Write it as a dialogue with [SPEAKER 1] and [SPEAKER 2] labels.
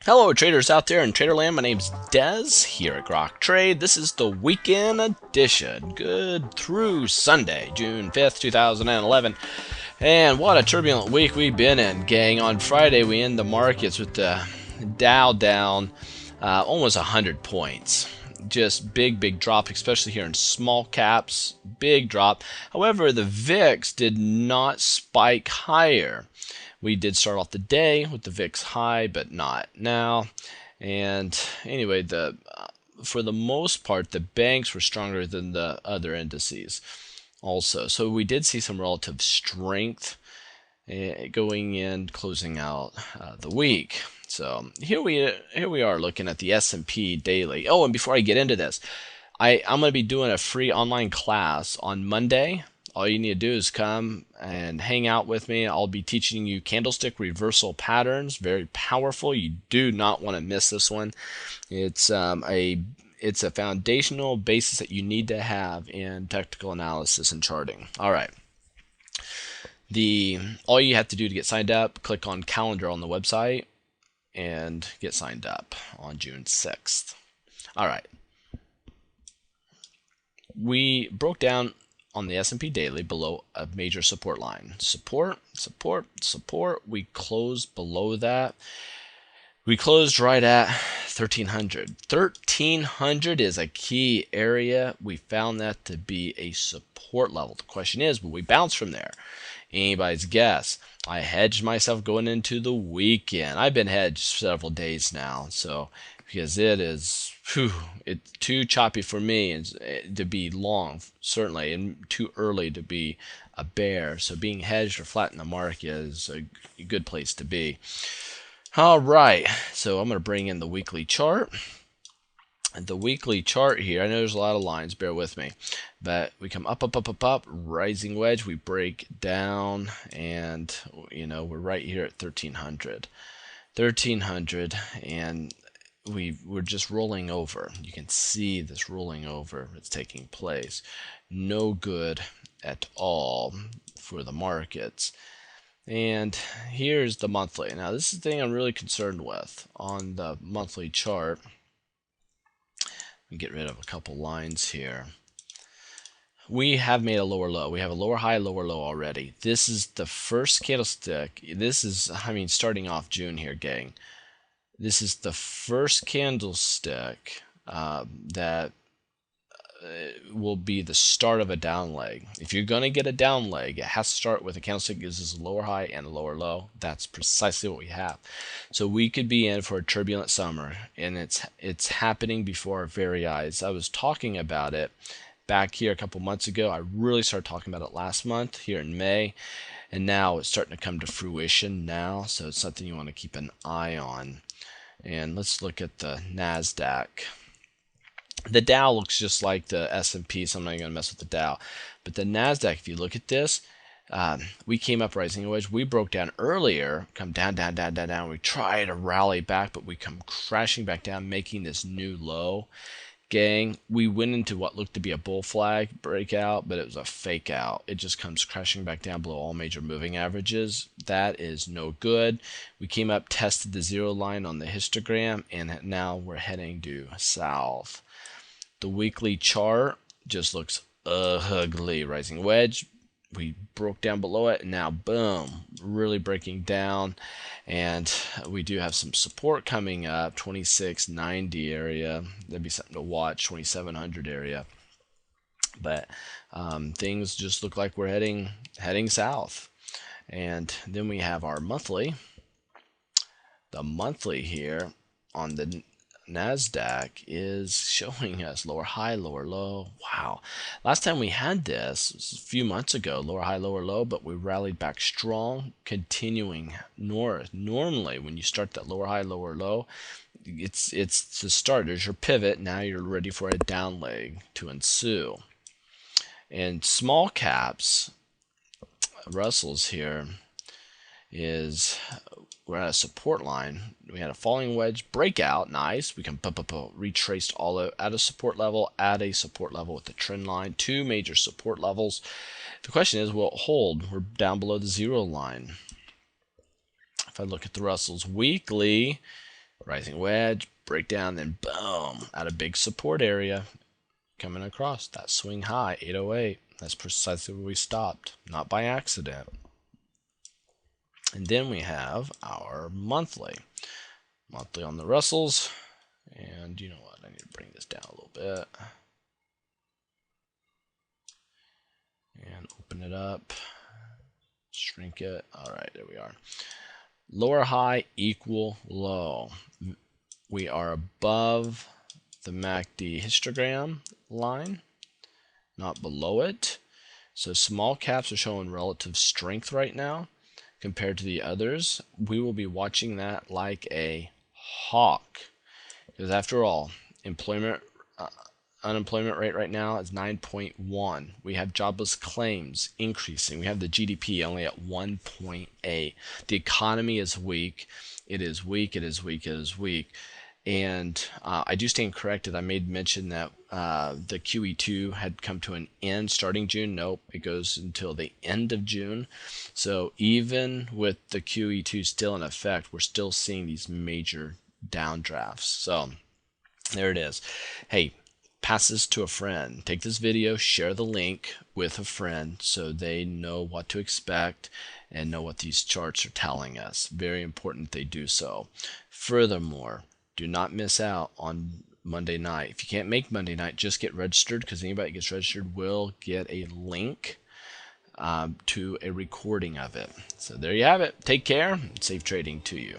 [SPEAKER 1] Hello traders out there in Traderland, my name's Dez here at Grok Trade. This is the weekend edition, good through Sunday, June 5th, 2011. And what a turbulent week we've been in, gang. On Friday we end the markets with the Dow down almost 100 points. Just big drop, especially here in small caps, big drop. However, the VIX did not spike higher. We did start off the day with the VIX high, but not now. And anyway, for the most part, the banks were stronger than the other indices also. So we did see some relative strength going in, closing out the week. So here we are looking at the S&P daily. Oh, and before I get into this, I'm going to be doing a free online class on Monday. All you need to do is come and hang out with me. I'll be teaching you candlestick reversal patterns. Very powerful. You do not want to miss this one. It's a foundational basis that you need to have in technical analysis and charting. All right. All you have to do to get signed up, click on calendar on the website and get signed up on June 6th. All right. We broke down on the S&P daily below a major support line. Support. We closed below that. We closed right at 1300. 1300 is a key area. We found that to be a support level. The question is, will we bounce from there? Anybody's guess. I hedged myself going into the weekend. I've been hedged several days now, so because it's too choppy for me to be long, certainly, and too early to be a bear. So being hedged or flat in the market is a good place to be. All right, so I'm going to bring in the weekly chart. And the weekly chart here, I know there's a lot of lines, bear with me, but we come up, rising wedge, we break down, and we're right here at 1300, and we're just rolling over. You can see this rolling over that's taking place. No good at all for the markets. And here's the monthly. Now this is the thing I'm really concerned with on the monthly chart. Get rid of a couple lines here. We have made a lower low. We have a lower high, lower low already. This is the first candlestick. This is, starting off June here, gang. This is the first candlestick that will be the start of a down leg. If you're going to get a down leg, it has to start with a candlestick that gives us a lower high and a lower low. That's precisely what we have. So we could be in for a turbulent summer, and it's happening before our very eyes. I was talking about it back here a couple months ago. I really started talking about it last month here in May, and now it's starting to come to fruition now. So it's something you want to keep an eye on. And let's look at the NASDAQ. The Dow looks just like the S&P, so I'm not going to mess with the Dow. But the NASDAQ, if you look at this, we came up rising wedge. We broke down earlier, come down. We try to rally back, but we come crashing back down, making this new low. Gang, we went into what looked to be a bull flag breakout, but it was a fake out. It just comes crashing back down below all major moving averages. That is no good. We came up, tested the zero line on the histogram, and now we're heading due south. The weekly chart just looks ugly. Rising wedge. We broke down below it, and now boom, really breaking down. And we do have some support coming up, 2690 area. That'd be something to watch, 2700 area. But things just look like we're heading south. And then we have our monthly. The monthly here on the NASDAQ is showing us lower high, lower low. Wow. Last time we had this was a few months ago, lower high, lower low, but we rallied back strong, continuing north. Normally, when you start that lower high, lower low, it's the start. There's your pivot. Now you're ready for a down leg to ensue. And small caps, Russell's here is we're at a support line. We had a falling wedge breakout. Nice. We can retraced all out at a support level, with the trend line. Two major support levels. The question is, will it hold? We're down below the zero line. If I look at the Russell's weekly, rising wedge, breakdown, then boom, at a big support area, coming across that swing high, 808. That's precisely where we stopped, not by accident. And then we have our monthly on the Russells. And you know what? I need to bring this down a little bit and open it up, shrink it. All right, there we are. Lower high equal low. We are above the MACD histogram line, not below it. So small caps are showing relative strength right now compared to the others. We will be watching that like a hawk, because after all, unemployment rate right now is 9.1. We have jobless claims increasing. We have the GDP only at 1.8. The economy is weak. It is weak. It is weak. It is weak. And I do stand corrected. I made mention that the QE2 had come to an end starting June. Nope, it goes until the end of June. So even with the QE2 still in effect, we're still seeing these major downdrafts. So there it is. Hey, pass this to a friend. Take this video, share the link with a friend so they know what to expect and know what these charts are telling us. Very important they do so. Furthermore, do not miss out on Monday night. If you can't make Monday night, just get registered, because anybody that gets registered will get a link to a recording of it. So there you have it. Take care. Safe trading to you.